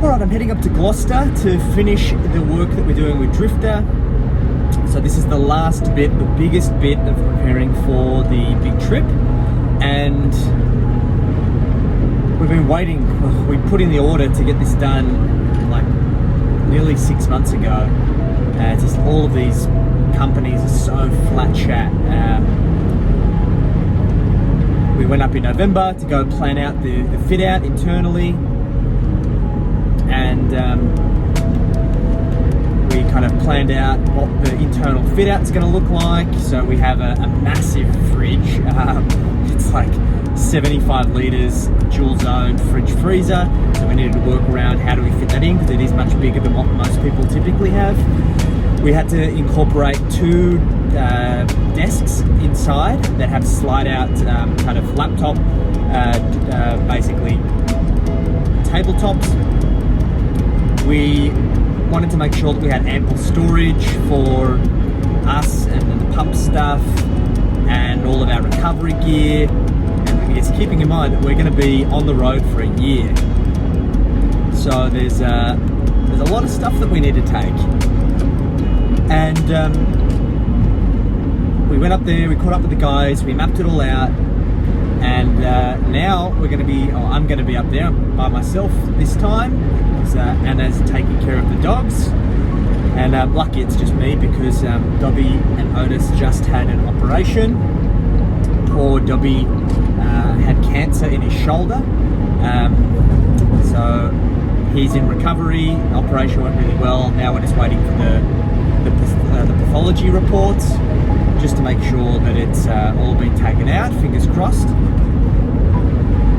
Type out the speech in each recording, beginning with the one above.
Alright, I'm heading up to Gloucester to finish the work that we're doing with Drifta. So this is the last bit, the biggest bit of preparing for the big trip. And we've been waiting. We put in the order to get this done like nearly 6 months ago. It's just all of these companies are so flat chat. We went up in November to go plan out the fit out internally. And we kind of planned out what the internal fit out's going to look like. So we have a massive fridge. It's like 75 litres, dual zone fridge freezer. So we needed to work around how do we fit that in, because it is much bigger than what most people typically have. We had to incorporate 2 desks inside that have slide out kind of laptop, basically tabletops. We wanted to make sure that we had ample storage for us and the pump stuff and all of our recovery gear. And it's keeping in mind that we're going to be on the road for a year. So there's a lot of stuff that we need to take. And we went up there, we caught up with the guys, we mapped it all out. And now we're going to be, I'm going to be up there by myself this time. Anna's taking care of the dogs, and lucky it's just me because Dobby and Otis just had an operation. Poor Dobby had cancer in his shoulder, so he's in recovery. The operation went really well. Now we're just waiting for the pathology reports just to make sure that it's all been taken out, fingers crossed.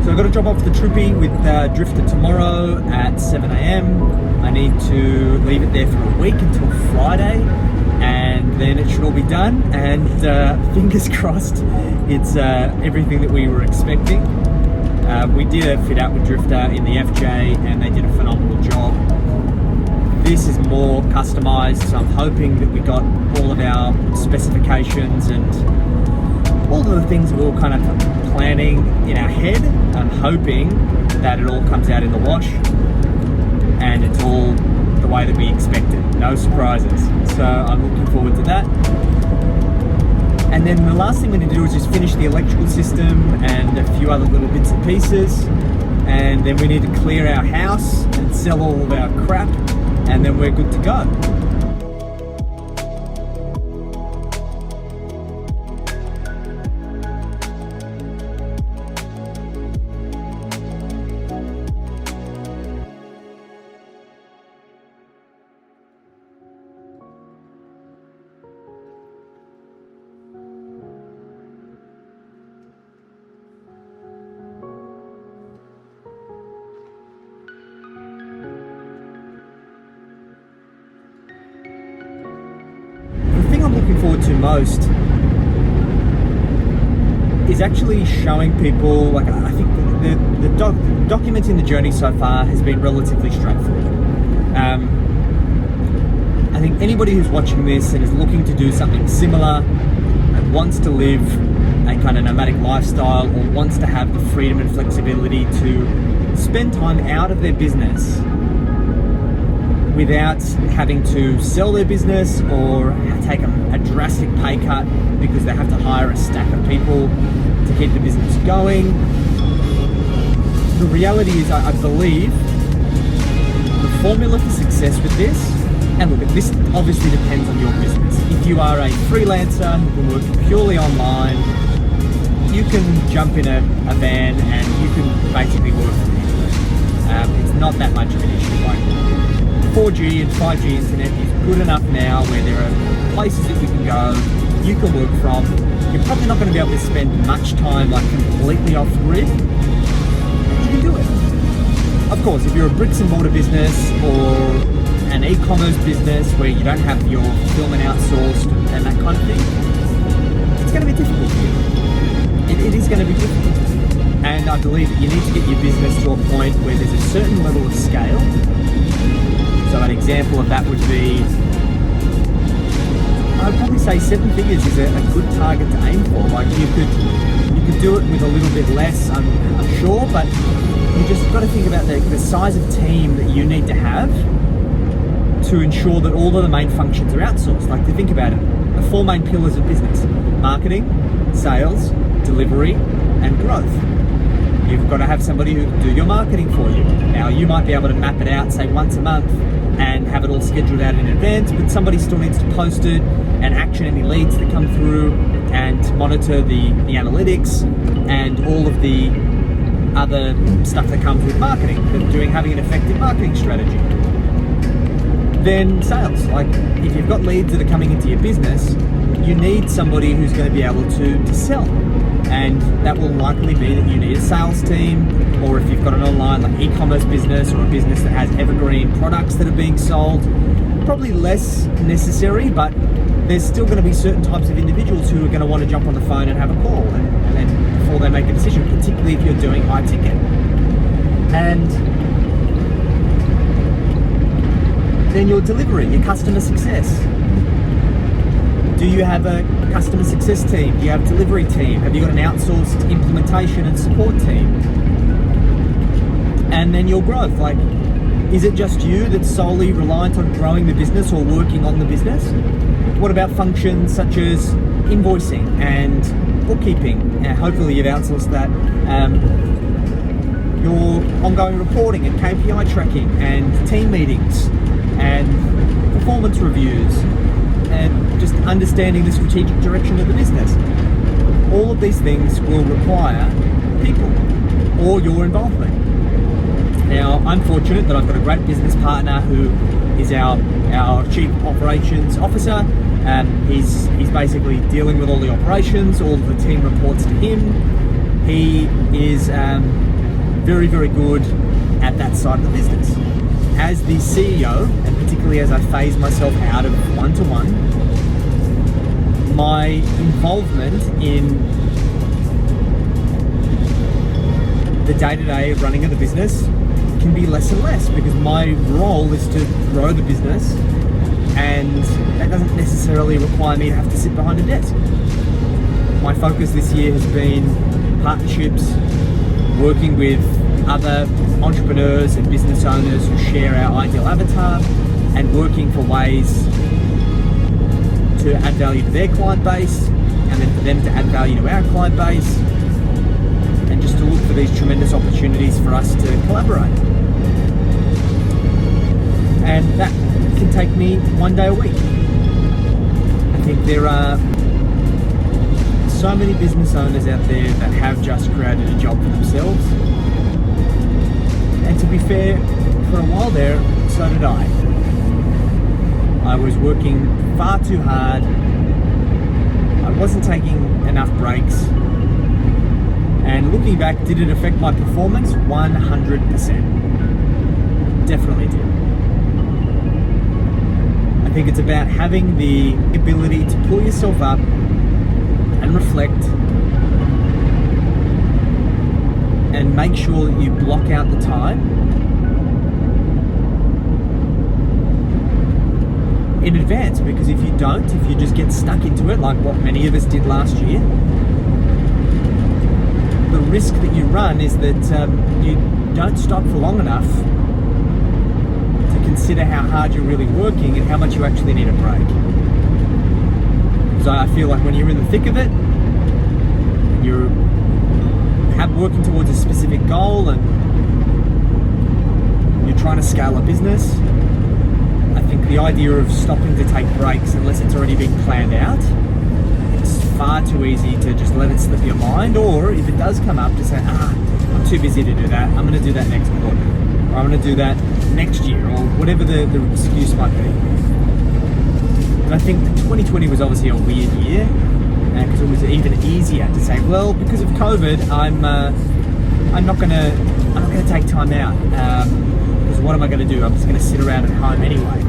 So I've got to drop off the Troopy with Drifta tomorrow at 7 AM. I need to leave it there for a week until Friday, and then it should all be done. And fingers crossed, it's everything that we were expecting. We did a fit out with Drifta in the FJ, and they did a phenomenal job. This is more customized, so I'm hoping that we got all of our specifications and all of the things that we were kind of planning in our head. I'm hoping that it all comes out in the wash and it's all the way that we expected. No surprises. So I'm looking forward to that. And then the last thing we need to do is just finish the electrical system and a few other little bits and pieces. And then we need to clear our house and sell all of our crap, and then we're good to go. I'm looking forward to most is actually showing people, like, I think the documenting the journey so far has been relatively straightforward. I think anybody who's watching this and is looking to do something similar and wants to live a kind of nomadic lifestyle, or wants to have the freedom and flexibility to spend time out of their business without having to sell their business or take a drastic pay cut because they have to hire a stack of people to keep the business going. The reality is, I believe the formula for success with this, and look, this obviously depends on your business. If you are a freelancer who can work purely online, you can jump in a van and you can basically work from anywhere. It's not that much of an issue. Like, 4G and 5G internet is good enough now where there are places that you can go, you can work from. You're probably not going to be able to spend much time like completely off grid. You can do it. Of course, if you're a bricks and mortar business or an e-commerce business where you don't have your fulfillment outsourced and that kind of thing, it's going to be difficult for you. It is going to be difficult. And I believe that you need to get your business to a point where there's a certain level of scale. So an example of that would be, I'd probably say 7 figures is a good target to aim for. Like you could do it with a little bit less, I'm sure, but you just got to think about the size of team that you need to have to ensure that all of the main functions are outsourced. Like, to think about it, the 4 main pillars of business: marketing, sales, delivery, and growth. You've got to have somebody who can do your marketing for you. Now, you might be able to map it out, say once a month, and have it all scheduled out in advance, but somebody still needs to post it and action any leads that come through and monitor the analytics and all of the other stuff that comes with marketing, having an effective marketing strategy. Then sales, like if you've got leads that are coming into your business, you need somebody who's going to be able to sell. And that will likely be that you need a sales team, or if you've got an online like e-commerce business or a business that has evergreen products that are being sold, probably less necessary, but there's still going to be certain types of individuals who are going to want to jump on the phone and have a call and before they make a decision, particularly if you're doing high ticket. And then your delivery, your customer success. Do you have a customer success team? Do you have a delivery team? Have you got an outsourced implementation and support team? And then your growth, like, is it just you that's solely reliant on growing the business or working on the business? What about functions such as invoicing and bookkeeping? Hopefully you've outsourced that. Your ongoing reporting and KPI tracking and team meetings and performance reviews and just understanding the strategic direction of the business. All of these things will require people or your involvement. Now, I'm fortunate that I've got a great business partner who is our chief operations officer. He's basically dealing with all the operations, all of the team reports to him. He is very, very good at that side of the business. As the CEO, and particularly as I phase myself out of one-to-one, my involvement in the day-to-day of running of the business can be less and less, because my role is to grow the business, and that doesn't necessarily require me to have to sit behind a desk. My focus this year has been partnerships, working with other entrepreneurs and business owners who share our ideal avatar, and working for ways to add value to their client base, and then for them to add value to our client base, and just to look for these tremendous opportunities for us to collaborate. And that can take me one day a week. I think there are so many business owners out there that have just created a job for themselves. And to be fair, for a while there, so did I. I was working far too hard. I wasn't taking enough breaks. And looking back, did it affect my performance? 100%. Definitely did. I think it's about having the ability to pull yourself up and reflect and make sure that you block out the time in advance, because if you don't, if you just get stuck into it like what many of us did last year, the risk that you run is that you don't stop for long enough to consider how hard you're really working and how much you actually need a break. So I feel like when you're in the thick of it, and you're working towards a specific goal and you're trying to scale a business, I think the idea of stopping to take breaks, unless it's already been planned out, it's far too easy to just let it slip your mind, or if it does come up, to say, I'm too busy to do that, I'm going to do that next quarter, or I'm going to do that next year, or whatever the excuse might be. And I think 2020 was obviously a weird year, because it was even easier to say, well, because of COVID, I'm not going to take time out, because what am I going to do? I'm just going to sit around at home anyway.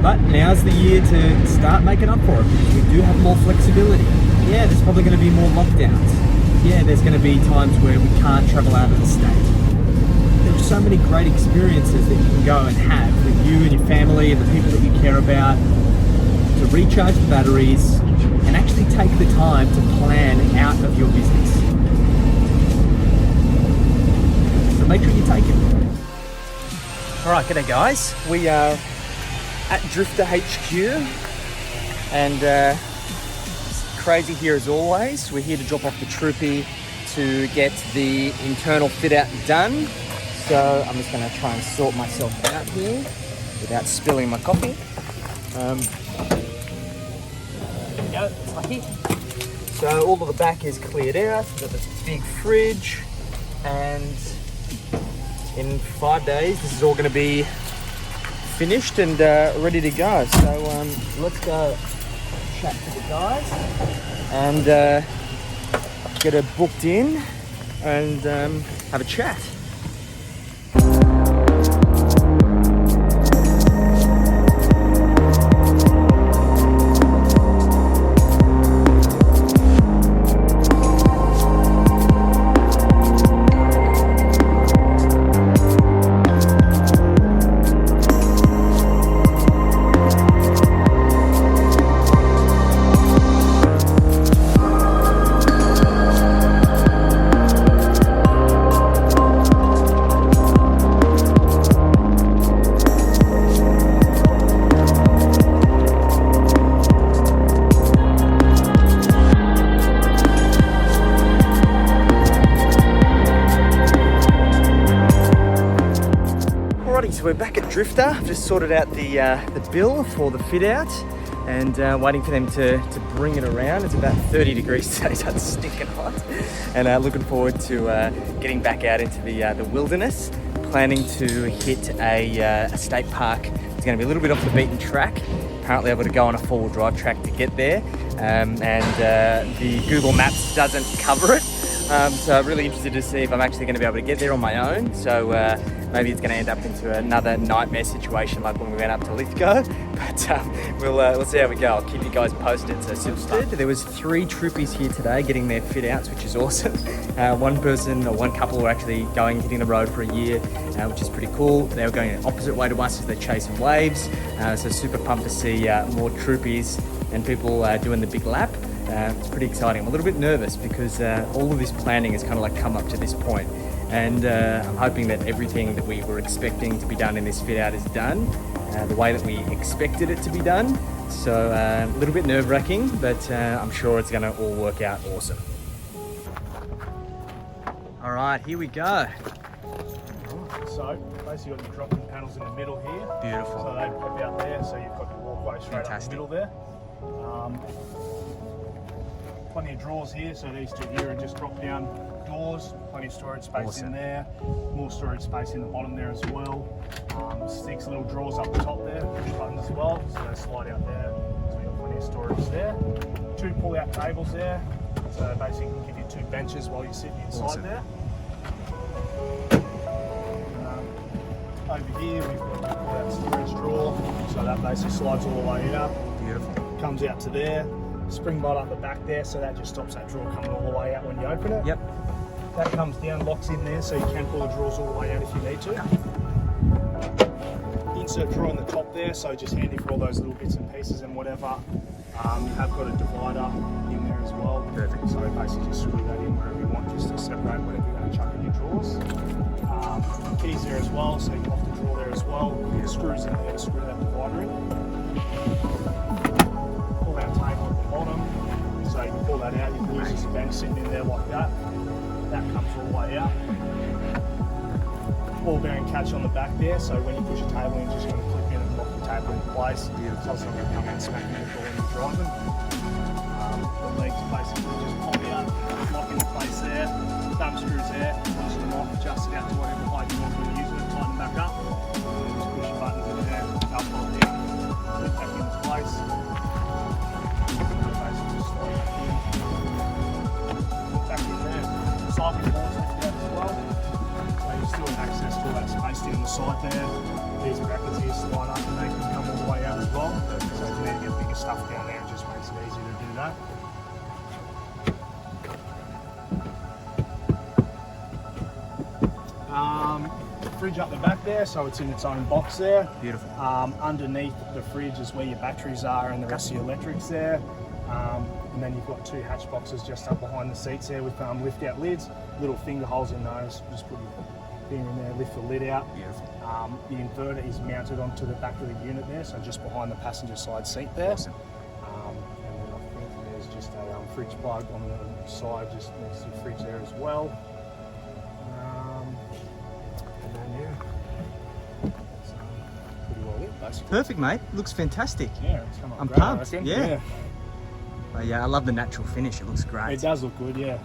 But now's the year to start making up for it, because we do have more flexibility. Yeah, there's probably going to be more lockdowns. Yeah, there's going to be times where we can't travel out of the state. There's so many great experiences that you can go and have with you and your family and the people that you care about to recharge the batteries and actually take the time to plan out of your business. So make sure you take it. Alright, g'day guys. We are at Drifta HQ and it's crazy here as always. We're here to drop off the Troopy to get the internal fit out done. So I'm just going to try and sort myself out here without spilling my coffee. There we go, it's lucky. So all of the back is cleared out. We've got this big fridge, and in 5 days this is all going to be finished and ready to go. So let's go chat to the guys and get it booked in and have a chat. So we're back at Drifta. I've just sorted out the bill for the fit out and waiting for them to bring it around. It's about 30 degrees today, so it's stinking hot. And looking forward to getting back out into the wilderness. Planning to hit a state park. It's going to be a little bit off the beaten track. Apparently I've got to go on a 4-wheel drive track to get there, and the Google Maps doesn't cover it. So I'm really interested to see if I'm actually going to be able to get there on my own. So maybe it's going to end up into another nightmare situation like when we went up to Lithgow. But we'll see how we go. I'll keep you guys posted. So there was 3 Troopies here today getting their fit outs, which is awesome. One person or one couple were actually hitting the road for a year, which is pretty cool. They were going the opposite way to us as they're chasing waves. So super pumped to see more Troopies and people doing the big lap. It's pretty exciting. I'm a little bit nervous because all of this planning has kind of like come up to this point. And I'm hoping that everything that we were expecting to be done in this fit out is done the way that we expected it to be done. So a little bit nerve-wracking, but I'm sure it's going to all work out awesome. All right, here we go. So basically you've got your dropping panels in the middle here. Beautiful. So they pop out there, so you've got your walkway straight up the middle there. Plenty of drawers here, so these 2 here are just drop down doors, plenty of storage space in there, more storage space in the bottom there as well. 6 little drawers up the top there, push buttons as well, so they slide out there, so you've got plenty of storage there. 2 pull out tables there, so basically you can give you 2 benches while you're sitting inside there. Over here we've got that storage drawer, so that basically slides all the way out. Beautiful. Comes out to there. Spring bolt up the back there, so that just stops that drawer coming all the way out when you open it. Yep. That comes down, locks in there, so you can pull the drawers all the way out if you need to. Insert drawer on the top there, so just handy for all those little bits and pieces and whatever. You have got a divider in there as well. Perfect. So basically just screw that in wherever you want, just to separate whatever you're going to chuck in your drawers. Keys there as well, so you can off the drawer there as well. Screws in there to screw that divider in. Pull out table at the bottom, so you can pull that out. You can use this bench sitting in there like that. That comes all the way out. Ball bearing catch on the back there, so when you push a table in, it's just going to clip in and lock the table into place. So it's not going to come out and smack you the door when you're driving. The legs basically just pop out, lock into place there. Thumb screws there, loosen them off, adjust it out to whatever height you want to use it, tighten them back up. And then just push your buttons in there, up, bolt down, clip back into place. Basically just slide back in. Back in there. Cycling boards lift out as well. So you still have access to all that space down the side there. These brackets here slide up and they can come all the way out as well. So if you need to get bigger stuff down there, it just makes it easier to do that. fridge up the back there, so it's in its own box there. Beautiful. Underneath the fridge is where your batteries are and the rest of your electrics there. And then you've got 2 hatch boxes just up behind the seats there with lift out lids, little finger holes in those. Just put your finger in there, lift the lid out. Beautiful. The inverter is mounted onto the back of the unit there, so just behind the passenger side seat there. Awesome. And then I think there's just a fridge plug on the side just next to the fridge there as well. And then yeah, so pretty well lit basically. Perfect, mate. Looks fantastic. Yeah, it's come up I'm great, I pumped, reckon. yeah. Yeah, I love the natural finish. It looks great. It does look good, yeah.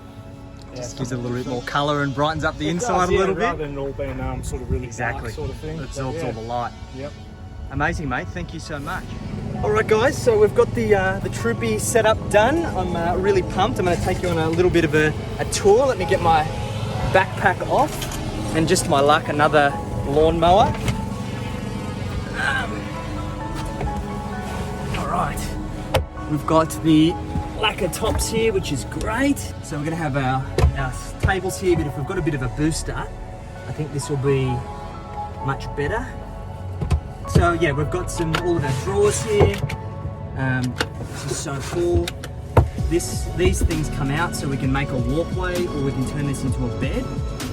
Just gives it a little bit more colour and brightens up the It inside does, a little rather bit. than it all being sort of really Exactly. dark sort of thing. Absorbs But, all the light. Yep. Amazing, mate. Thank you so much. All right, guys. So we've got the Troopy setup done. I'm really pumped. I'm going to take you on a little bit of a tour. Let me get my backpack off, and just to my luck, another lawnmower. All right. We've got the lacquer tops here, which is great. So we're going to have our tables here, but if we've got a bit of a booster, I think this will be much better. So yeah, we've got all of our drawers here. This is so cool. These things come out so we can make a walkway, or we can turn this into a bed.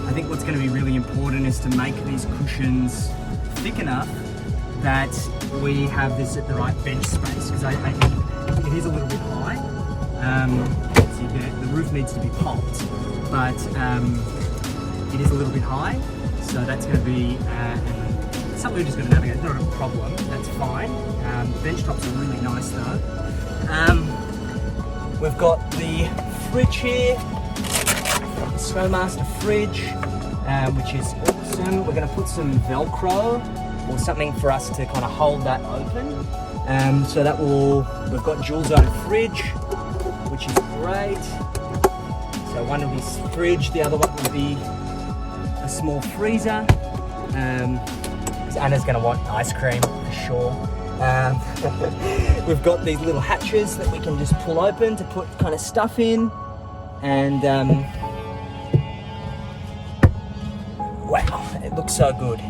I think what's going to be really important is to make these cushions thick enough that we have this at the right bench space, because I think it is a little bit high. See, the roof needs to be popped, but it is a little bit high, so that's going to be something we're just going to navigate. It's not a problem, that's fine. Bench tops are really nice though. We've got the fridge here, the Snowmaster fridge, which is awesome. We're going to put some Velcro or something for us to kind of hold that open. So that we've got dual zone fridge, which is great. So one will be fridge, the other one will be a small freezer. Anna's going to want ice cream for sure. We've got these little hatches that we can just pull open to put kind of stuff in, and wow, it looks so good.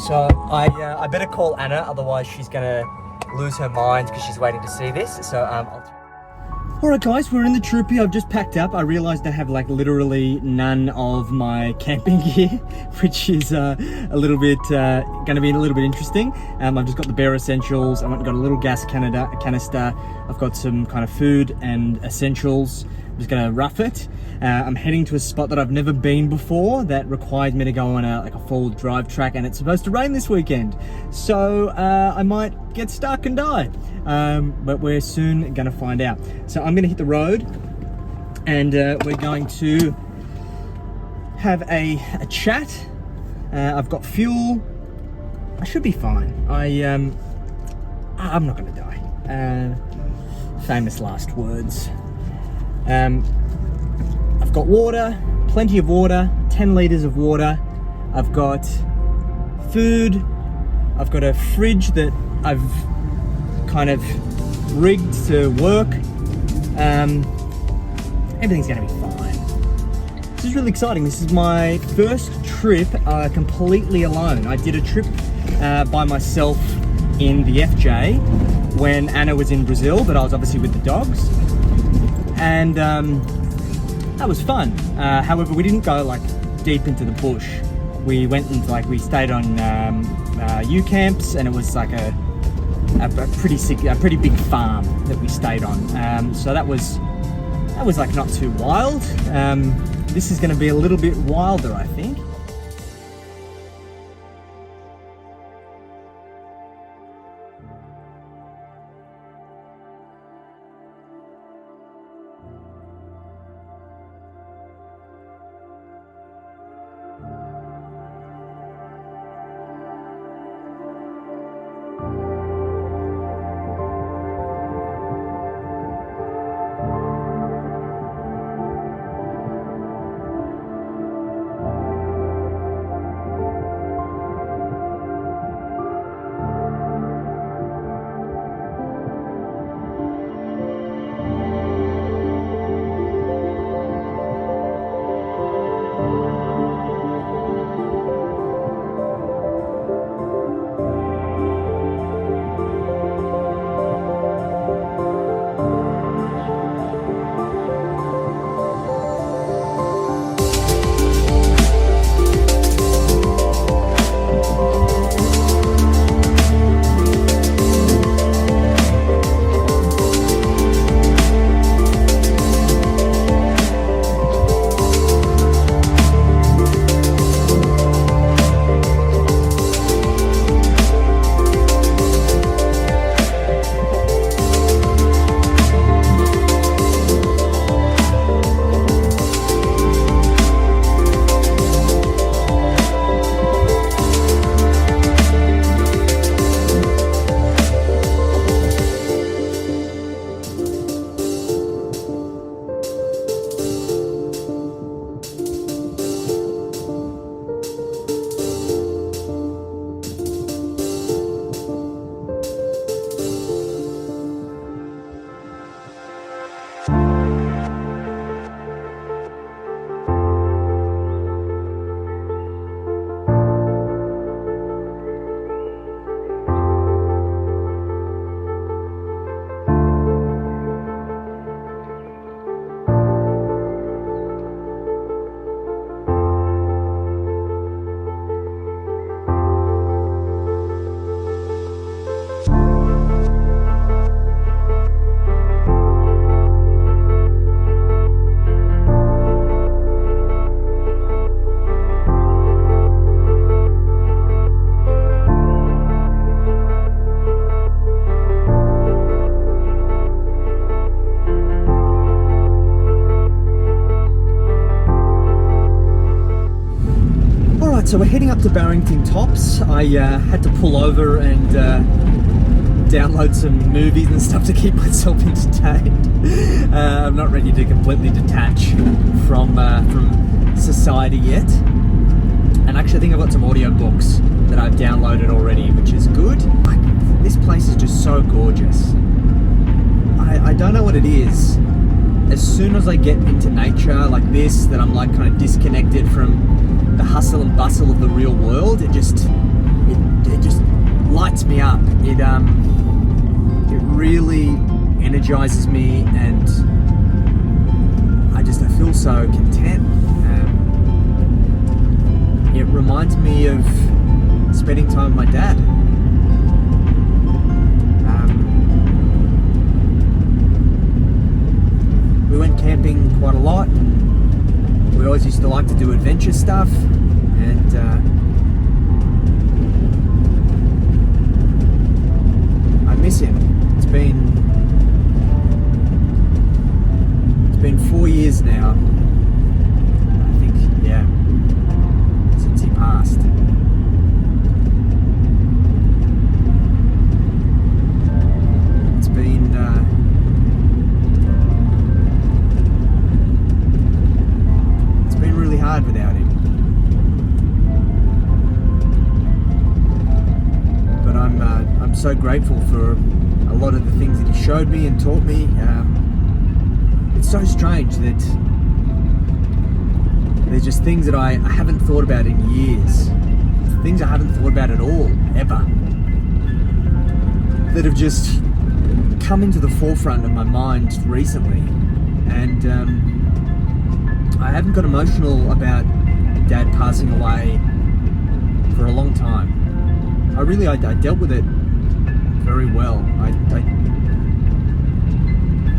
So I better call Anna, otherwise she's going to lose her mind because she's waiting to see this. So Alright guys, we're in the Troopy. I've just packed up. I realised I have like literally none of my camping gear, which is a little bit going to be a little bit interesting. I've just got the bare essentials. I've got a little gas canister. I've got some kind of food and essentials. I'm just going to rough it. I'm heading to a spot that I've never been before that requires me to go on a full drive track, and it's supposed to rain this weekend. So I might get stuck and die. But we're soon going to find out. So I'm going to hit the road, and we're going to have a chat. I've got fuel. I should be fine. I'm not going to die. Famous last words. I've got water, plenty of water, 10 litres of water. I've got food. I've got a fridge that I've kind of rigged to work. Everything's going to be fine. This is really exciting. This is my first trip completely alone. I did a trip by myself in the FJ when Anna was in Brazil, but I was obviously with the dogs. And that was fun. However, we didn't go like deep into the bush. We went and we stayed on U camps, and it was like a pretty big farm that we stayed on. So that was like not too wild. This is going to be a little bit wilder, I think. So we're heading up to Barrington Tops. I had to pull over and download some movies and stuff to keep myself entertained. I'm not ready to completely detach from society yet. And actually I think I've got some audiobooks that I've downloaded already, which is good. Like, this place is just so gorgeous. I don't know what it is. As soon as I get into nature like this, that I'm like kind of disconnected from the hustle and bustle of the real world, it just lights me up. It really energizes me, and I feel so content. It reminds me of spending time with my dad. We went camping quite a lot. We always used to like to do adventure stuff, and I miss him. It's been 4 years now, I think, yeah, since he passed. It's been really hard without him. But I'm so grateful for a lot of the things that he showed me and taught me. It's so strange that there's just things that I haven't thought about in years. Things I haven't thought about at all, ever. That have just come into the forefront of my mind recently. And I haven't got emotional about Dad passing away for a long time. I dealt with it very well.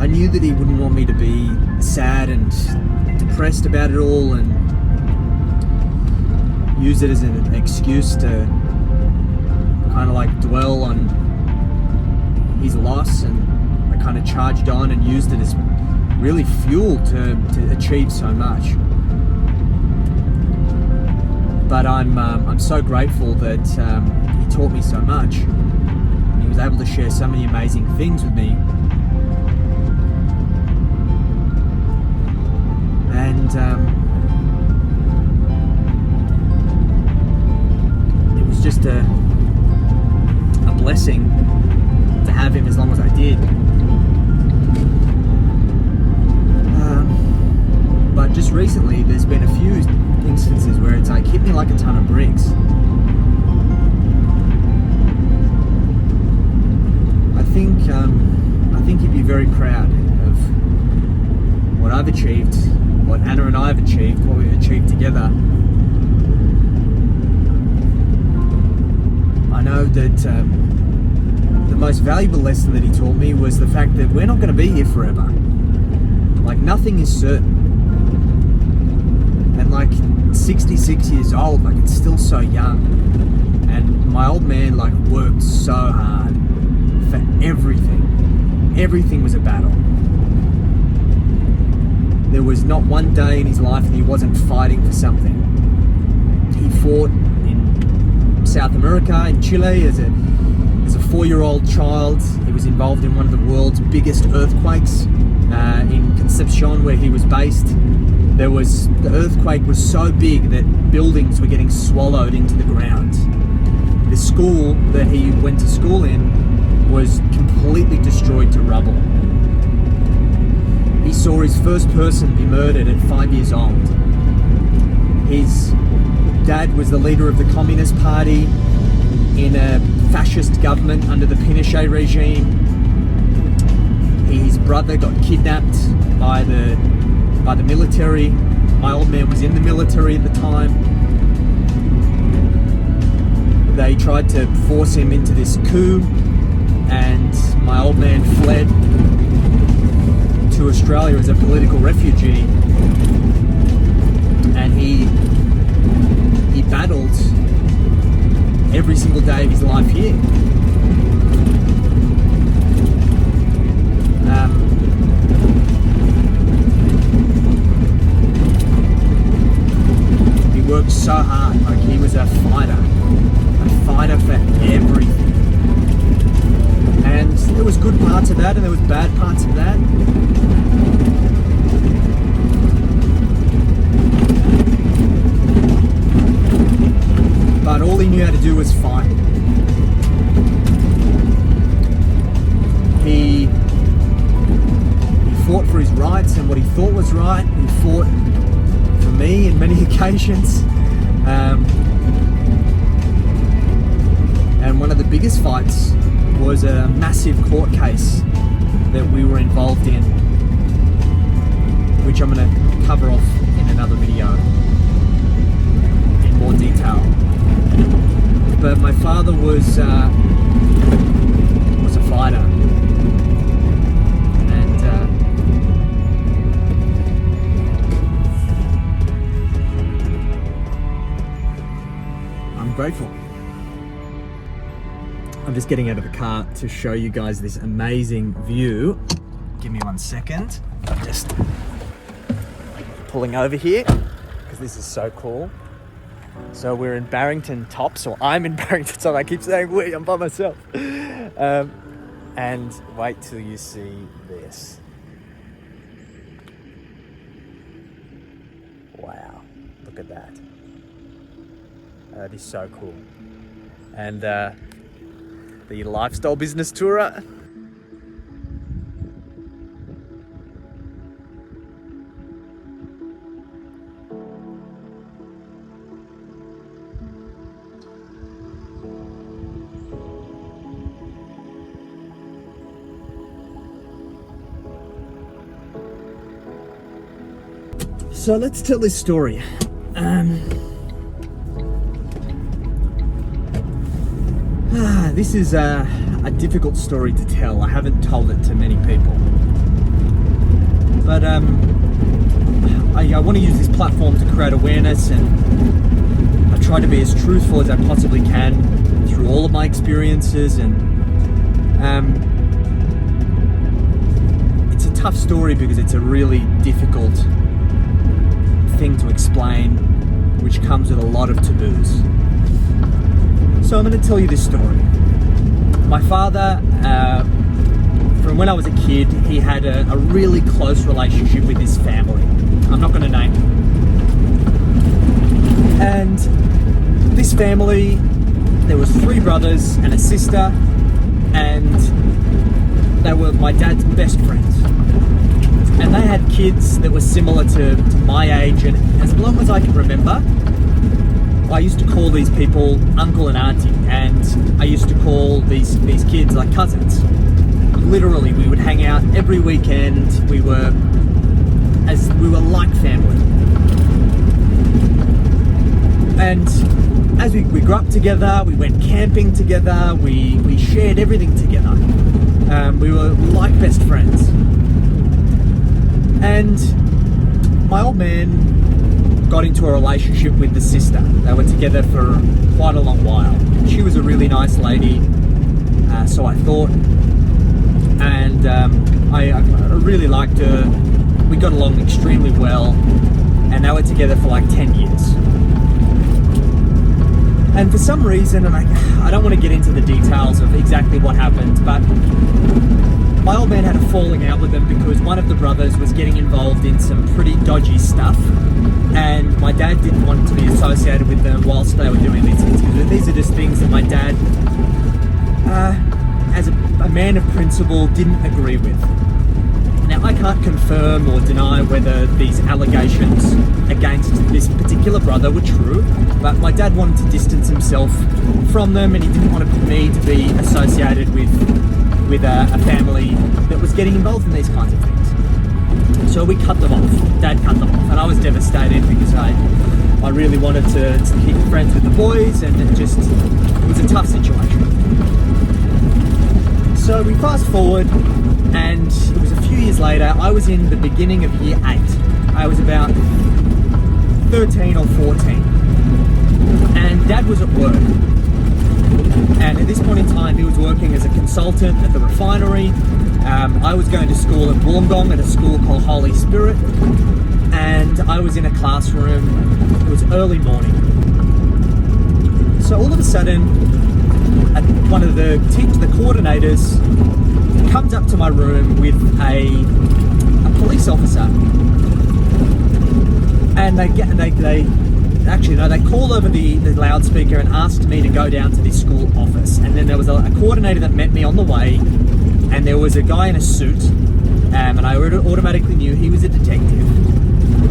I knew that he wouldn't want me to be sad and depressed about it all and use it as an excuse to kind of like dwell on his loss, and I kind of charged on and used it as really fuel to achieve so much. But I'm so grateful that he taught me so much, and he was able to share so many amazing things with me. And it was just a blessing to have him as long as I did. But just recently there's been a few instances where it's like hit me like a ton of bricks. I think he'd be very proud of what I've achieved, what Anna and I have achieved, what we've achieved together. I know that the most valuable lesson that he taught me was the fact that we're not going to be here forever. Like, nothing is certain. And like 66 years old, like, it's still so young. And my old man like worked so hard for everything. Everything was a battle. There was not one day in his life that he wasn't fighting for something. He fought in South America, in Chile, as a 4-year-old child. He was involved in one of the world's biggest earthquakes in Concepcion, where he was based. The earthquake was so big that buildings were getting swallowed into the ground. The school that he went to school in was completely destroyed to rubble. He saw his first person be murdered at 5 years old. His dad was the leader of the Communist Party in a fascist government under the Pinochet regime. His brother got kidnapped by the military. My old man was in the military at the time. They tried to force him into this coup, and my old man fled to Australia as a political refugee, and he battled every single day of his life here. He worked so hard. Like, he was was a fighter for everything. And there was good parts of that and there was bad parts of that. But all he knew how to do was fight. He fought for his rights and what he thought was right. He fought for me on many occasions. And one of the biggest fights was a massive court case that we were involved in, which I'm going to cover off in another video in more detail. But my father was a fighter, and I'm grateful. I'm just getting out of the car to show you guys this amazing view. Give me 1 second. I'm just pulling over here because this is so cool. So we're in Barrington Tops, or I'm in Barrington Tops. I keep saying we, I'm by myself. And wait till you see this. Wow, look at that. That is so cool. And the lifestyle business tourer. So let's tell this story. This is a difficult story to tell. I haven't told it to many people. But I want to use this platform to create awareness, and I try to be as truthful as I possibly can through all of my experiences. And it's a tough story because it's a really difficult thing to explain, which comes with a lot of taboos. So I'm going to tell you this story. My father, from when I was a kid, he had a really close relationship with his family. I'm not going to name them. And this family, there was 3 brothers and a sister, and they were my dad's best friends. And they had kids that were similar to my age, and as long as I can remember, I used to call these people uncle and auntie, and I used to call these kids like cousins. Literally, we would hang out every weekend. We were like family. And as we grew up together, we went camping together, we shared everything together. We were like best friends. And my old man got into a relationship with the sister. They were together for quite a long while. She was a really nice lady, so I thought, and I really liked her. We got along extremely well, and they were together for like 10 years. And for some reason, and I don't want to get into the details of exactly what happened, but my old man had a falling out with them because one of the brothers was getting involved in some pretty dodgy stuff, and my dad didn't want to be associated with them whilst they were doing these things. These are just things that my dad, as a man of principle, didn't agree with. Now, I can't confirm or deny whether these allegations against this particular brother were true, but my dad wanted to distance himself from them, and he didn't want me to be associated with a family that was getting involved in these kinds of things. So we cut them off. Dad cut them off, and I was devastated because I really wanted to keep friends with the boys, and it was a tough situation. So we fast forward, and it was a few years later. I was in the beginning of year 8. I was about 13 or 14, and Dad was at work. And at this point in time, he was working as a consultant at the refinery. I was going to school at Wollongong at a school called Holy Spirit, and I was in a classroom. It was early morning, So all of a sudden, one of the coordinators comes up to my room with a police officer, and they called over the loudspeaker and asked me to go down to the school office. And then there was a coordinator that met me on the way, and there was a guy in a suit, and I automatically knew he was a detective.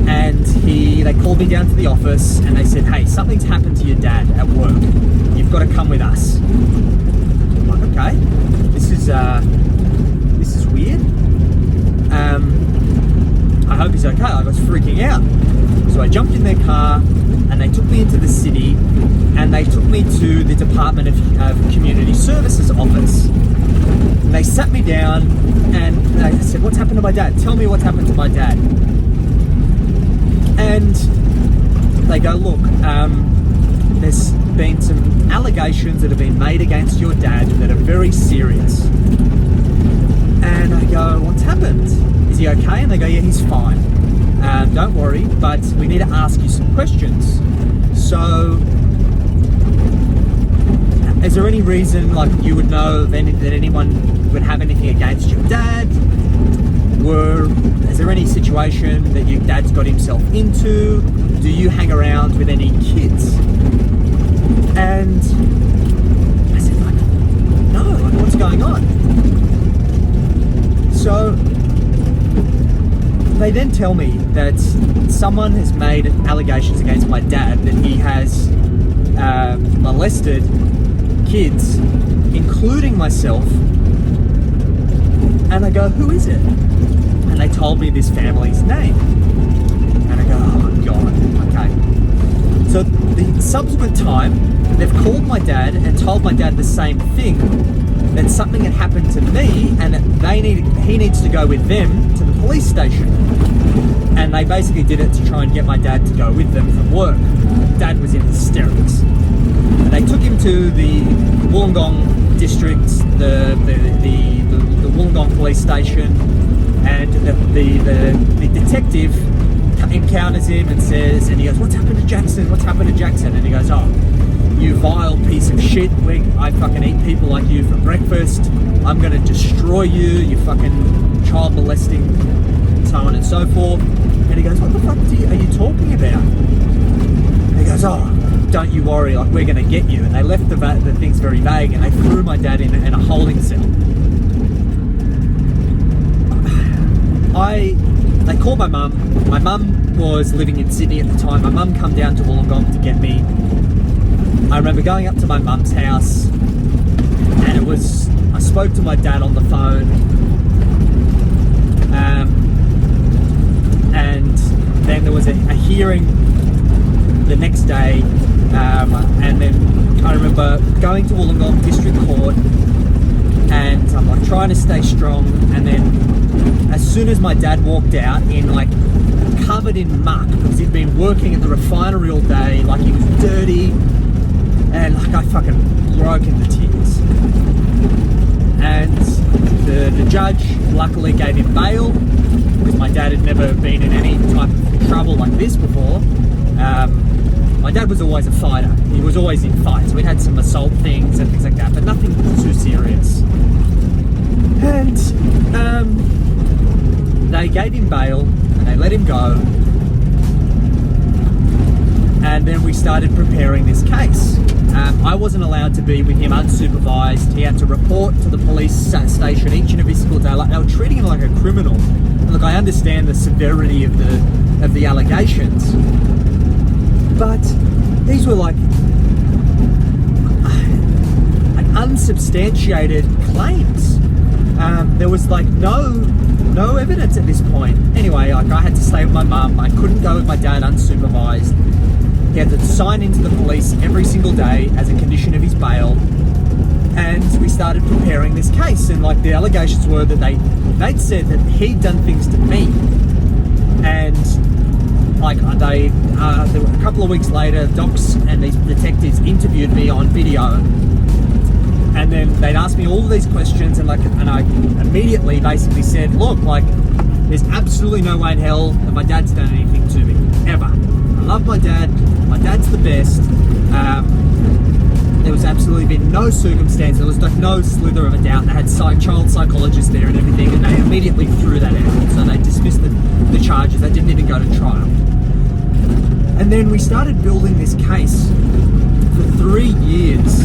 And they called me down to the office, and they said, "Hey, something's happened to your dad at work. You've got to come with us." I'm like, "Okay, this is weird. I hope he's okay." I was freaking out. So I jumped in their car, and they took me into the city, and they took me to the Department of Community Services office. And they sat me down, and they said, "What's happened to my dad? Tell me what's happened to my dad." And they go, "Look, there's been some allegations that have been made against your dad that are very serious." And I go, "What's happened? Is he okay?" And they go, "Yeah, he's fine. Don't worry, but we need to ask you some questions. So, is there any reason, like, you would know that anyone would have anything against your dad? Is there any situation that your dad's got himself into? Do you hang around with any kids?" And I said, like, "No, like, what's going on?" So they then tell me that someone has made allegations against my dad that he has molested kids, including myself. And I go, "Who is it?" And they told me this family's name. And I go, "Oh my God, okay." So the subsequent time, they've called my dad and told my dad the same thing, that something had happened to me, and that he needs to go with them to the police station. And they basically did it to try and get my dad to go with them from work. Dad was in hysterics. And they took him to the Wollongong district, the Wollongong police station, and the detective encounters him and says, and he goes, "What's happened to Jackson? What's happened to Jackson?" And he goes, "Oh, you vile piece of shit. I fucking eat people like you for breakfast. I'm going to destroy you, you fucking child molesting," so on and so forth. And he goes, "What the fuck are you talking about?" And he goes, "Oh, don't you worry, like, we're going to get you." And they left the things very vague, and they threw my dad in a holding cell. They called my mum. My mum was living in Sydney at the time. My mum come down to Wollongong to get me. I remember going up to my mum's house, and I spoke to my dad on the phone, and then there was a hearing the next day, and then I remember going to Wollongong District Court, and I'm like trying to stay strong, and then as soon as my dad walked out in like covered in muck because he'd been working at the refinery all day, like he was dirty, and like I fucking broke into tears. And the judge luckily gave him bail because my dad had never been in any type of trouble like this before. My dad was always a fighter. He was always in fights. We'd had some assault things and things like that, but nothing too serious. And they gave him bail and they let him go. And then we started preparing this case. I wasn't allowed to be with him unsupervised. He had to report to the police station each and every single day. Like, they were treating him like a criminal. And look, I understand the severity of the allegations, but these were like unsubstantiated claims. There was like no evidence at this point. Anyway, like, I had to stay with my mum. I couldn't go with my dad unsupervised. He had to sign into the police every single day as a condition of his bail. And we started preparing this case. And like, the allegations were that they'd said that he'd done things to me. And like, a couple of weeks later, docs and these detectives interviewed me on video. And then they'd ask me all of these questions, and I immediately basically said, look, like, there's absolutely no way in hell that my dad's done anything to me, ever. I love my dad. My dad's the best. There was absolutely been no circumstance. There was like no slither of a doubt. They had child psychologists there and everything, and they immediately threw that out. So they dismissed the charges. They didn't even go to trial. And then we started building this case for 3 years.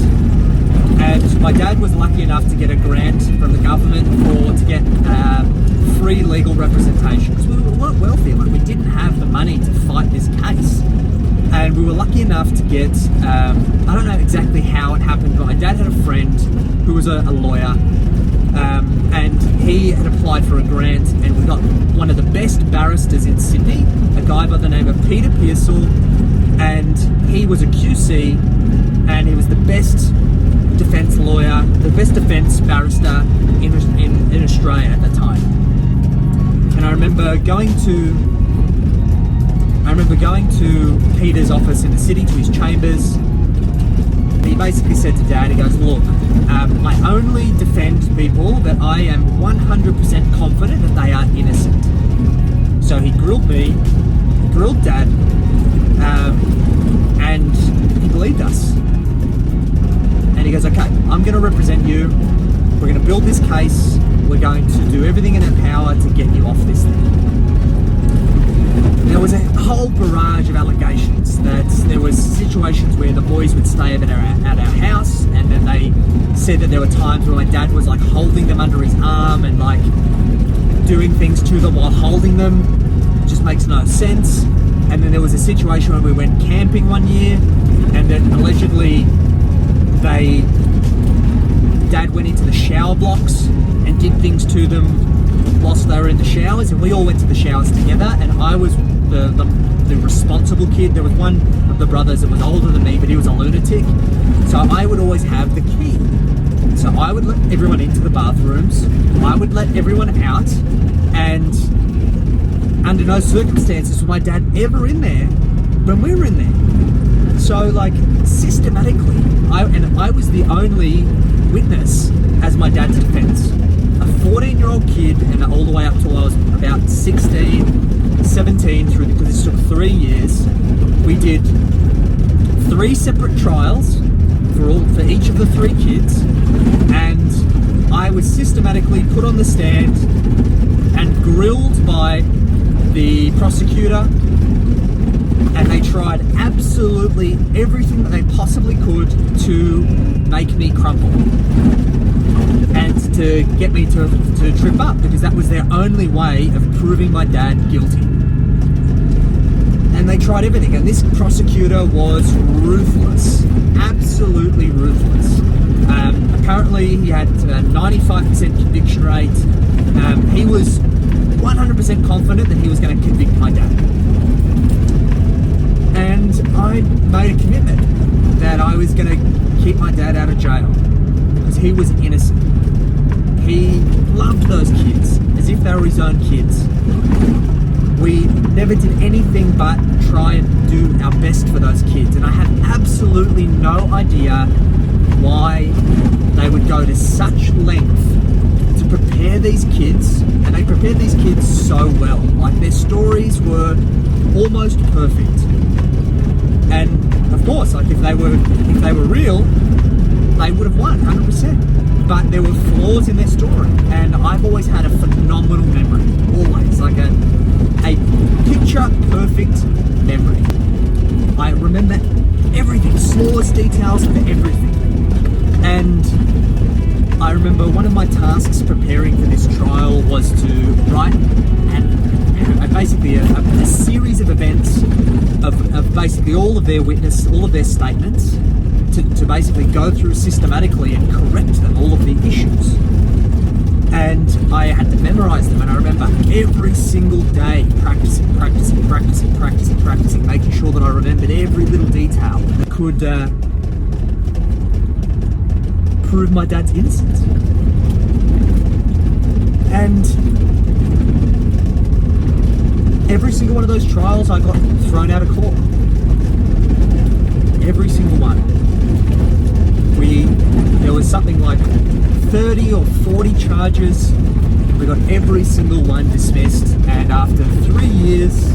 And my dad was lucky enough to get a grant from the government to get free legal representation, because we weren't wealthy. Like, we didn't have the money to fight this case. And we were lucky enough to get, I don't know exactly how it happened, but my dad had a friend who was a lawyer, and he had applied for a grant, and we got one of the best barristers in Sydney, a guy by the name of Peter Pearsall, and he was a QC, and he was the best defence lawyer, the best defence barrister in Australia at the time. And I remember going to Peter's office in the city, to his chambers. He basically said to Dad, he goes, look, I only defend people that I am 100% confident that they are innocent. So he grilled me, he grilled Dad, and he believed us. And he goes, okay, I'm going to represent you. We're going to build this case. We're going to do everything in our power to get you off this thing. There was a whole barrage of allegations that there was situations where the boys would stay at our house, and then they said that there were times where my dad was like holding them under his arm and like doing things to them while holding them. It just makes no sense. And then there was a situation where we went camping one year, and then allegedly Dad went into the shower blocks and did things to them whilst they were in the showers, and we all went to the showers together, and I was the responsible kid. There was one of the brothers that was older than me, but he was a lunatic, so I would always have the key. So I would let everyone into the bathrooms, I would let everyone out, and under no circumstances was my dad ever in there when we were in there. So like systematically, I was the only witness as my dad's defense. A 14-year-old kid, and all the way up till I was about 16, 17, because this took 3 years. We did 3 separate trials for each of the 3 kids, and I was systematically put on the stand and grilled by the prosecutor, and they tried absolutely everything that they possibly could to make me crumble and to get me to trip up, because that was their only way of proving my dad guilty. And they tried everything, and this prosecutor was ruthless, absolutely ruthless. Apparently he had a 95% conviction rate. He was 100% confident that he was going to convict my dad. And I made a commitment that I was going to keep my dad out of jail, because he was innocent. He loved those kids as if they were his own kids. We never did anything but try and do our best for those kids, and I had absolutely no idea why they would go to such length to prepare these kids, and they prepared these kids so well. Like, their stories were almost perfect. And of course, like, if they were real, they would have won 100%. But there were flaws in their story, and I've always had a phenomenal memory, always, like a picture perfect memory. I remember everything, smallest details for everything. And I remember one of my tasks preparing for this trial was to write basically a series of events of basically all of their statements, to basically go through systematically and correct them, all of the issues. And I had to memorize them, and I remember every single day practicing, making sure that I remembered every little detail that could prove my dad's innocence. And every single one of those trials, I got thrown out of court. Every single one. There was something like 30 or 40 charges. We got every single one dismissed, and after 3 years,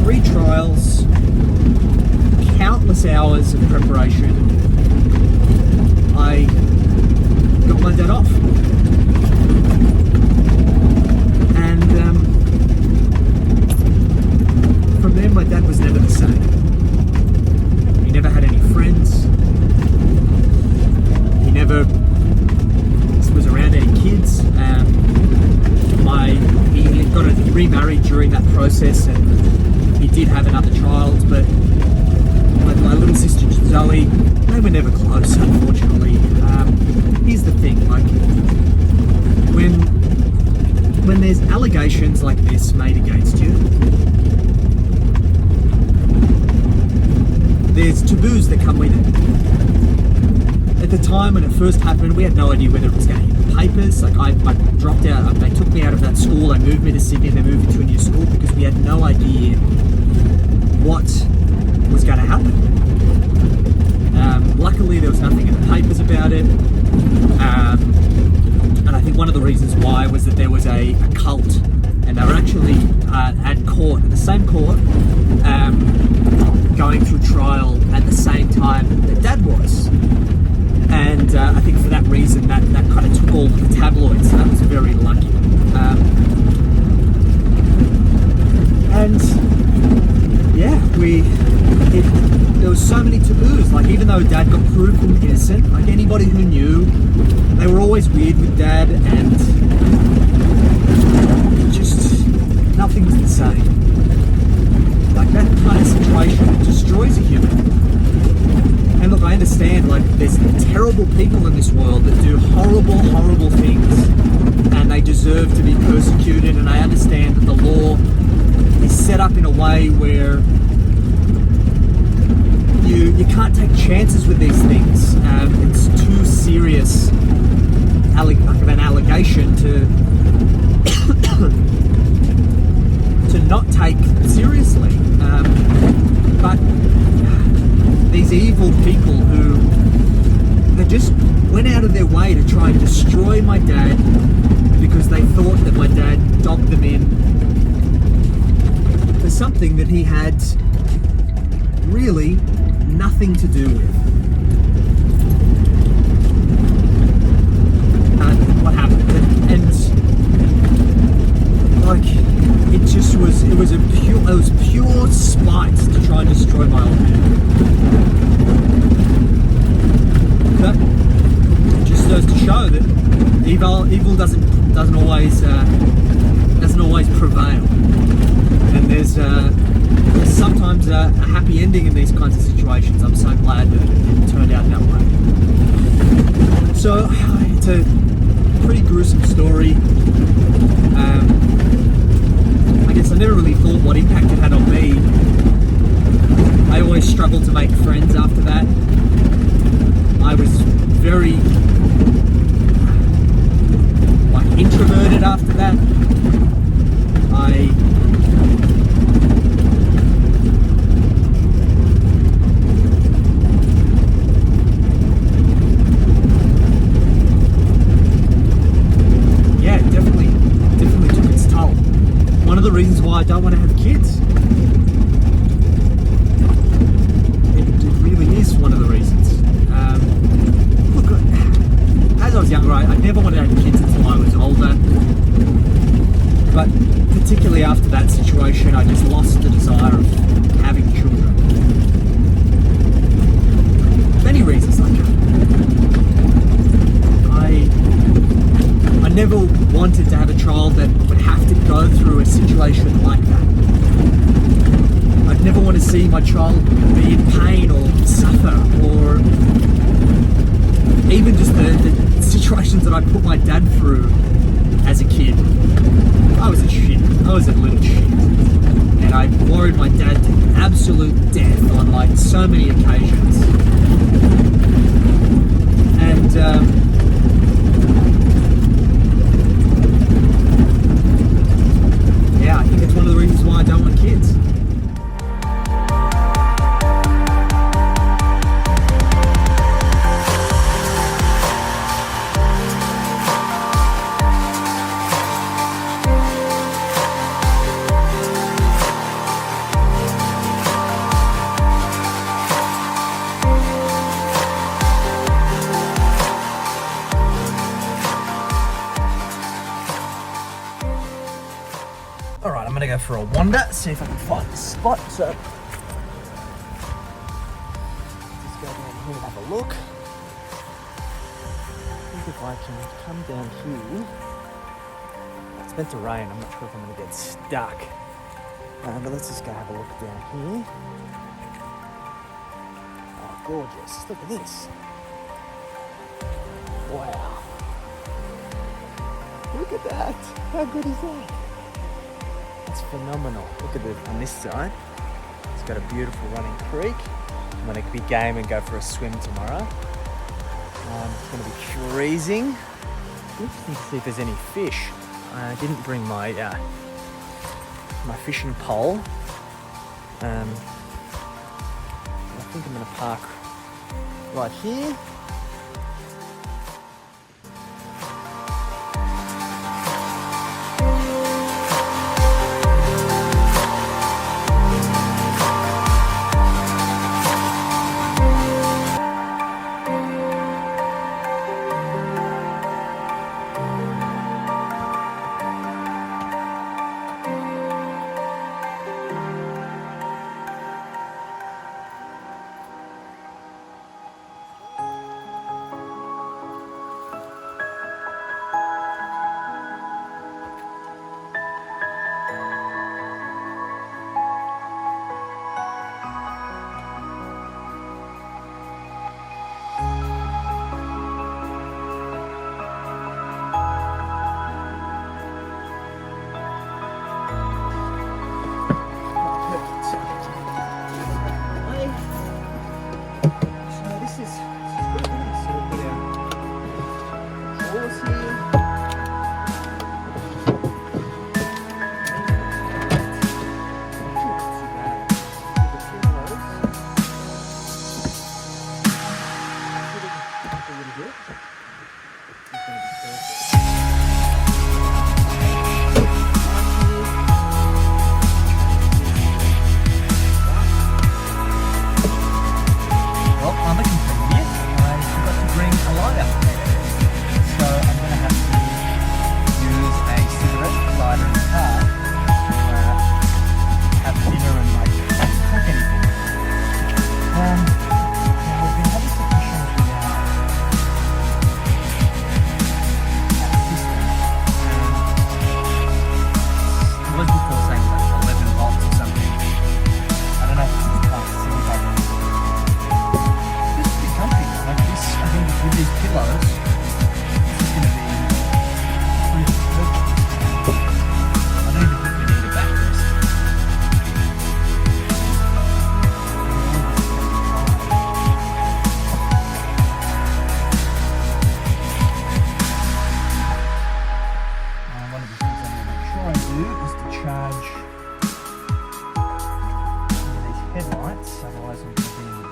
3 trials, countless 6 hours of preparation, I got my dad off. And from there, my dad was never the same. He never had any friends. He never was around any kids. He got remarried during that process, and he did have another child, but my little sister Zoe, they were never close, unfortunately. Here's the thing, like, when there's allegations like this made against you, there's taboos that come with it. At the time when it first happened, we had no idea whether it was going to hit the papers. Like, I dropped out, they took me out of that school, they moved me to Sydney, they moved me to a new school because we had no idea what was going to happen. Luckily, there was nothing in the papers about it. And I think one of the reasons why was that there was a cult, and they were actually at the same court, going through trial at the same time that Dad was. And I think for that reason, that kind of took all of the tabloids. So that was very lucky. There was so many taboos. Like, even though Dad got proven innocent, like anybody who knew, they were always weird with Dad, and just nothing's the same. Like, that kind of situation destroys a human. And look, I understand, like, there's terrible people in this world that do horrible, horrible things, and they deserve to be persecuted, and I understand that the law is set up in a way where you can't take chances with these things. It's too serious of an allegation to not take seriously. But these evil people they just went out of their way to try and destroy my dad because they thought that my dad dogged them in for something that he had really nothing to do with. What happened? And like, it was pure spite to try and destroy my old man. But it just goes to show that evil doesn't always prevail, and there's sometimes a happy ending in these kinds of situations. I'm so glad that it turned out that way. So it's a pretty gruesome story. I guess I never really thought what impact it had on me. I always struggled to make friends after that. I was very introverted after that. Definitely took its toll. One of the reasons why I don't want to have kids. It really is one of the reasons. Look, as I was younger, I never wanted to have kids until I was older. But particularly after that situation, I just lost the desire of having children. Many reasons like that. I never wanted to have a child that would have to go through a situation like that. I'd never want to see my child be in pain or suffer, or even just the situations that I put my dad through as a kid. I was a shit. I was a little shit. And I worried my dad to absolute death on so many occasions. And I think it's one of the reasons why I don't want kids. All right, I'm gonna go for a wander, see if I can find this spot. So just go down here and have a look. I think if I can come down here, it's meant to rain. I'm not sure if I'm gonna get stuck. But let's just go have a look down here. Oh, gorgeous! Look at this. Wow. Look at that. How good is that? It's phenomenal. Look at it on this side. It's got a beautiful running creek. I'm going to be game and go for a swim tomorrow. It's going to be freezing. Interesting to see if there's any fish. I didn't bring my my fishing pole. I think I'm going to park right here.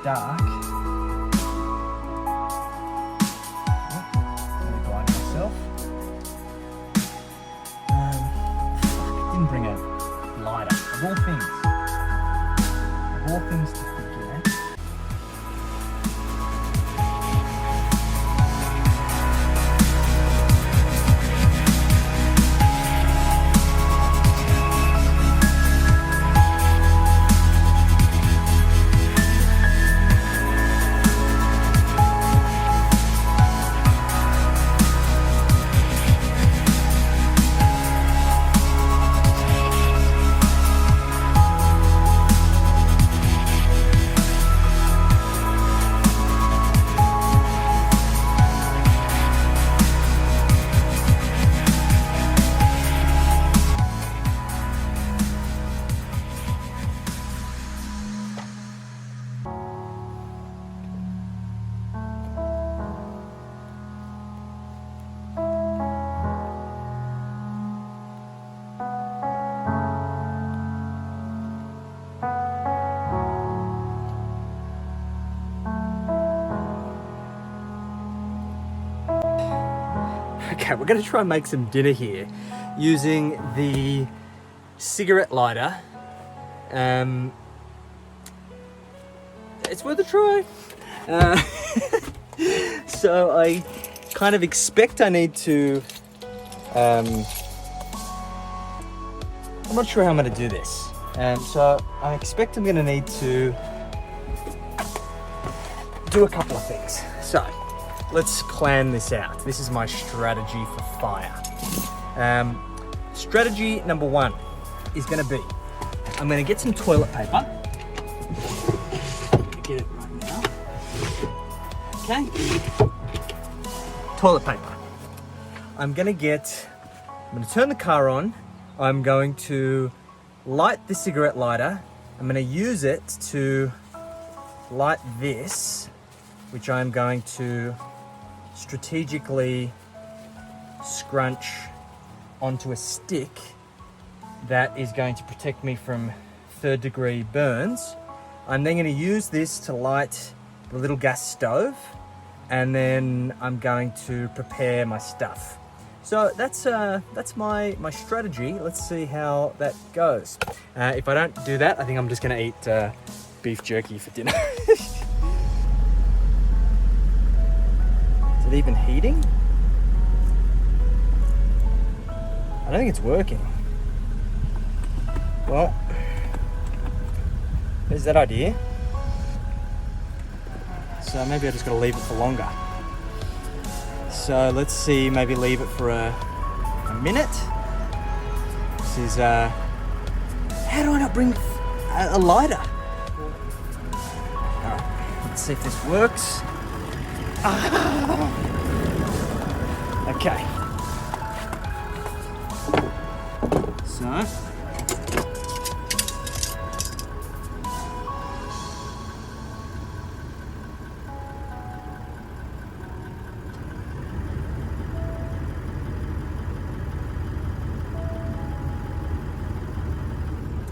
Dark. Really blind myself. Didn't bring a lighter. Of all things. Of all things to forget. Okay, we're going to try and make some dinner here using the cigarette lighter. It's worth a try. So I kind of expect I need to I'm not sure how I'm going to do this. So I expect I'm going to need to do a couple of things. So let's plan this out. This is my strategy for fire. Strategy number one is going to be, I'm going to get some toilet paper. Get it right now. Okay. Toilet paper. I'm going to turn the car on. I'm going to light the cigarette lighter. I'm going to use it to light this, which I'm going to strategically scrunch onto a stick that is going to protect me from third-degree burns. I'm then going to use this to light the little gas stove, and then I'm going to prepare my stuff. So that's my strategy. Let's see how that goes. If I don't do that, I think I'm just going to eat beef jerky for dinner. Is it even heating? I don't think it's working. Well, there's that idea. So maybe I just gotta leave it for longer. So let's see, maybe leave it for a minute. This is, how do I not bring a lighter? Alright, let's see if this works. Okay. So,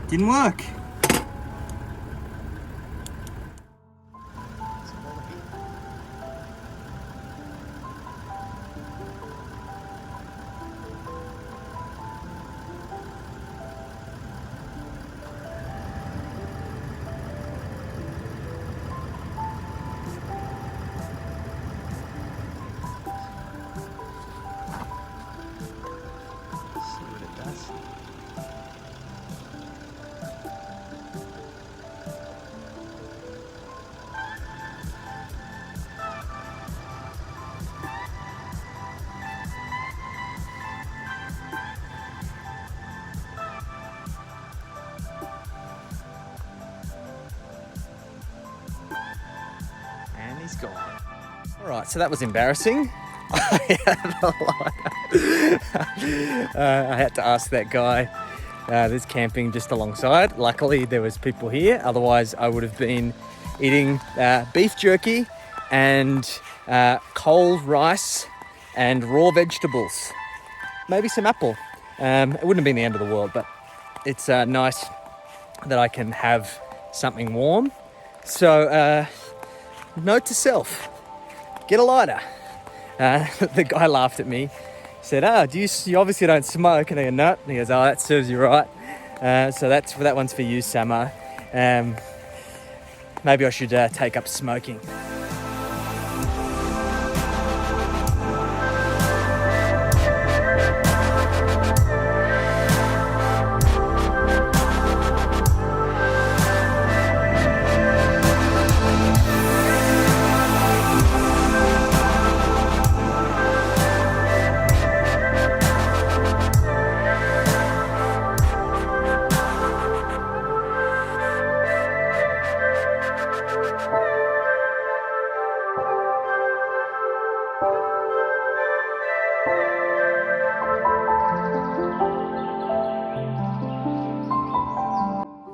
didn't work. He's gone. All right, so that was embarrassing. I had to ask that guy that's camping just alongside. Luckily, there was people here. Otherwise, I would have been eating beef jerky and cold rice and raw vegetables. Maybe some apple. It wouldn't have been the end of the world, but it's nice that I can have something warm. So, note to self, get a lighter. The guy laughed at me, said, you obviously don't smoke. And I go, no. And he goes, that serves you right. So that one's for you, Samo. Maybe I should take up smoking.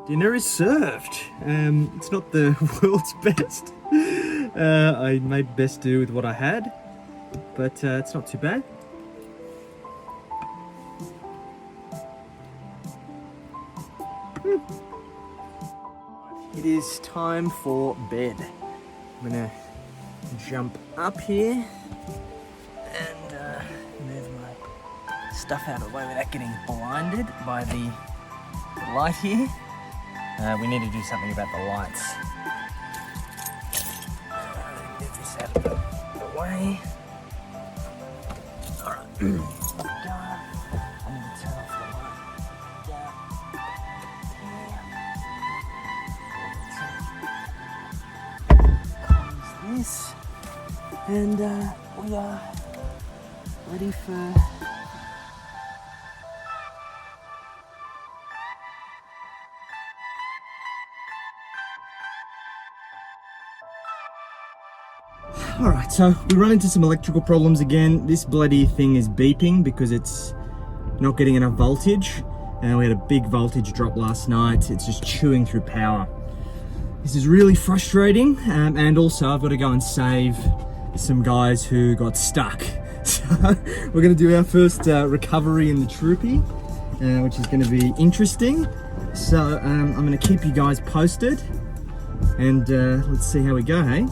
Dinner is served. It's not the world's best. I made best do with what I had, but it's not too bad. It is time for bed. I'm gonna jump up here and move my stuff out of the way without getting blinded by the light here. We need to do something about the lights. Get this out of the way. Alright. I need to turn off the light. guys, and we are ready for Alright, so we run into some electrical problems again. This bloody thing is beeping because it's not getting enough voltage. And we had a big voltage drop last night. It's just chewing through power. This is really frustrating. And also I've got to go and save some guys who got stuck. So we're going to do our first recovery in the Troopy, which is going to be interesting. So I'm going to keep you guys posted. And let's see how we go, hey?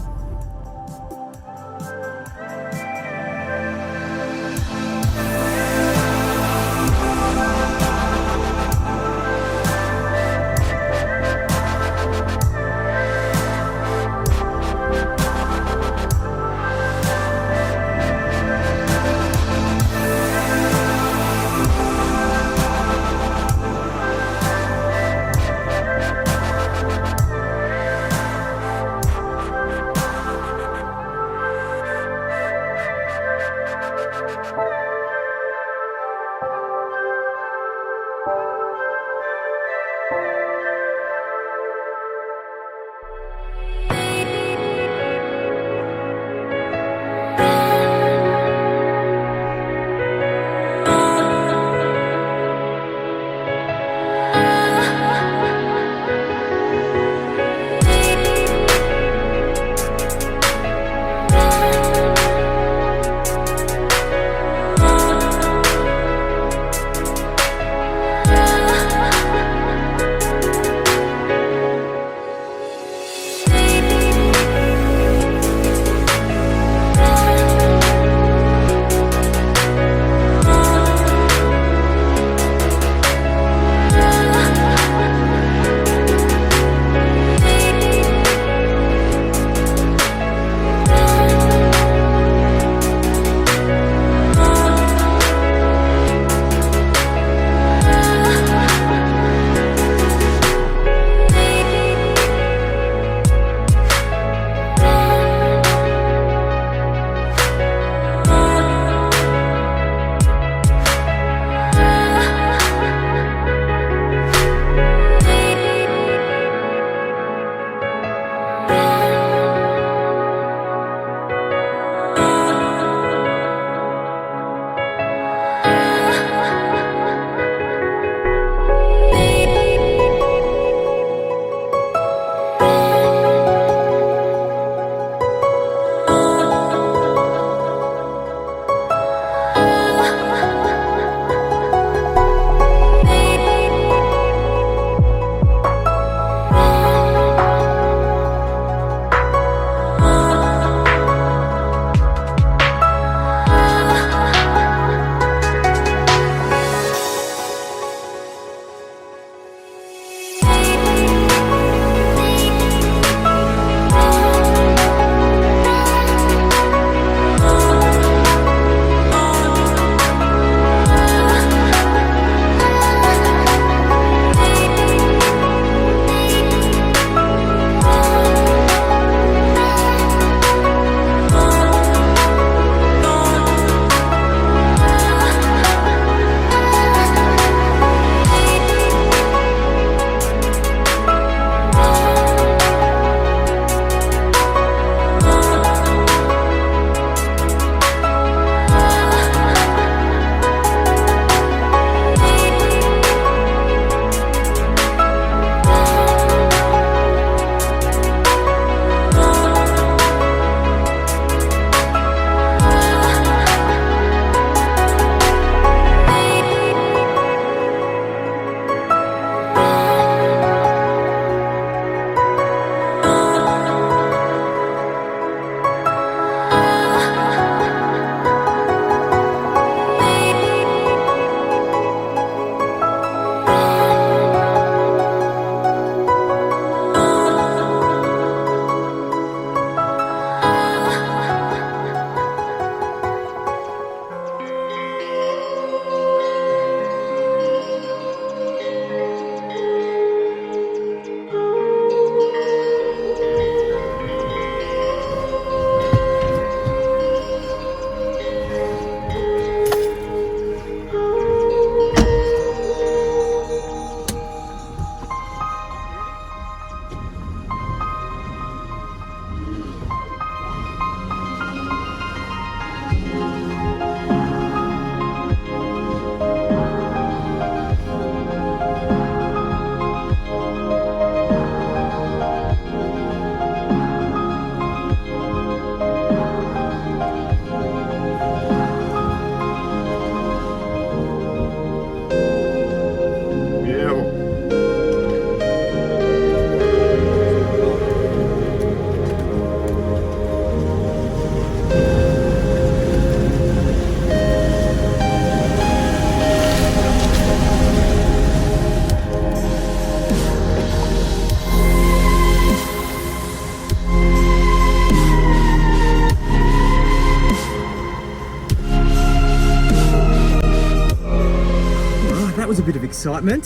was a bit of excitement.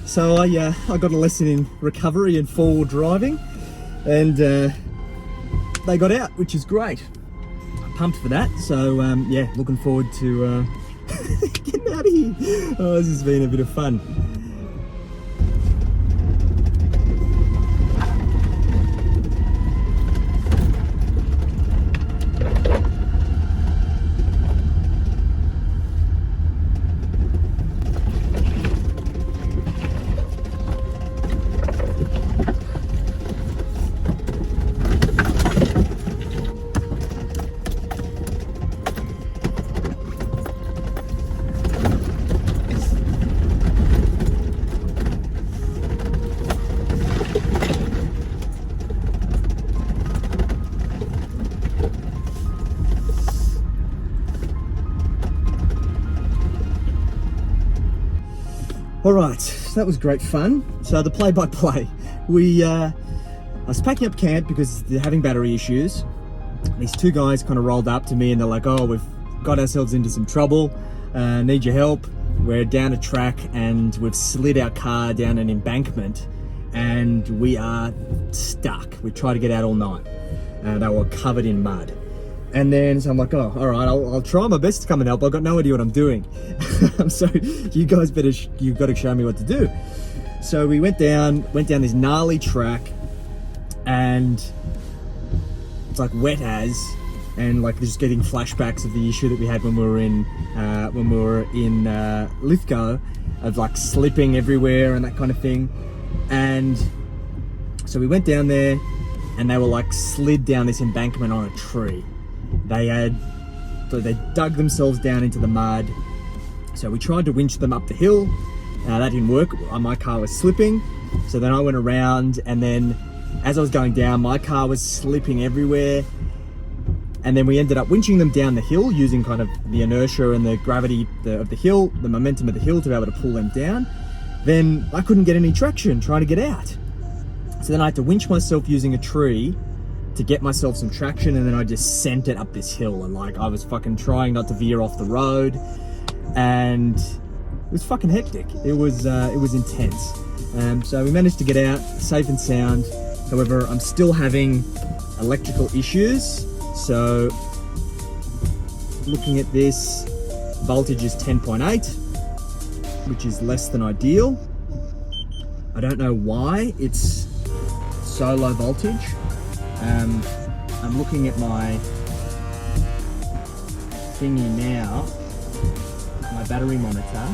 So I got a lesson in recovery and forward driving, and they got out, which is great. I'm pumped for that. So yeah, looking forward to getting out of here. Oh, this has been a bit of fun. All right, so that was great fun. So the play-by-play, I was packing up camp because they're having battery issues. These two guys kind of rolled up to me and they're like, oh, we've got ourselves into some trouble, need your help. We're down a track and we've slid our car down an embankment and we are stuck. We tried to get out all night. They were covered in mud. And then, so I'm like, oh, all right, I'll try my best to come and help. I've got no idea what I'm doing. So you guys you've got to show me what to do. So we went down this gnarly track, and it's like wet as, and like just getting flashbacks of the issue that we had when we were in Lithgow, of like slipping everywhere and that kind of thing. And so we went down there, and they were like slid down this embankment on a tree. They dug themselves down into the mud. So we tried to winch them up the hill. That didn't work. My car was slipping. So then I went around, and then as I was going down, my car was slipping everywhere. And then we ended up winching them down the hill using kind of the inertia and the gravity of the hill, the momentum of the hill, to be able to pull them down. Then I couldn't get any traction trying to get out. So then I had to winch myself using a tree to get myself some traction, and then I just sent it up this hill, and like I was fucking trying not to veer off the road, and it was fucking hectic. It was intense. So we managed to get out safe and sound. However, I'm still having electrical issues. So looking at this, voltage is 10.8, which is less than ideal. I don't know why it's so low voltage. I'm looking at my thingy now, my battery monitor,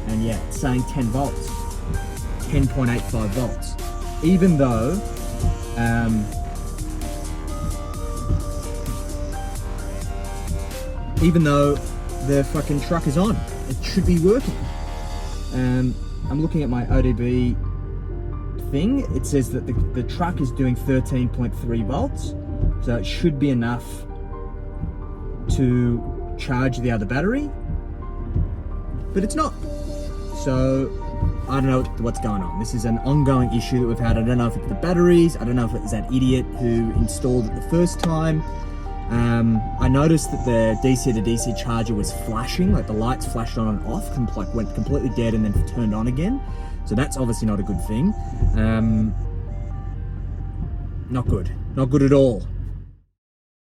and yeah, it's saying 10 volts, 10.85 volts, even though the fucking truck is on. It should be working. I'm looking at my ODB thing. It says that the truck is doing 13.3 volts, so it should be enough to charge the other battery, but it's not. So I don't know what's going on. This is an ongoing issue that we've had. I don't know if it's the batteries, I don't know if it was that idiot who installed it the first time. I noticed that the DC to DC charger was flashing, like the lights flashed on and off, like went completely dead and then turned on again. So that's obviously not a good thing. Not good at all.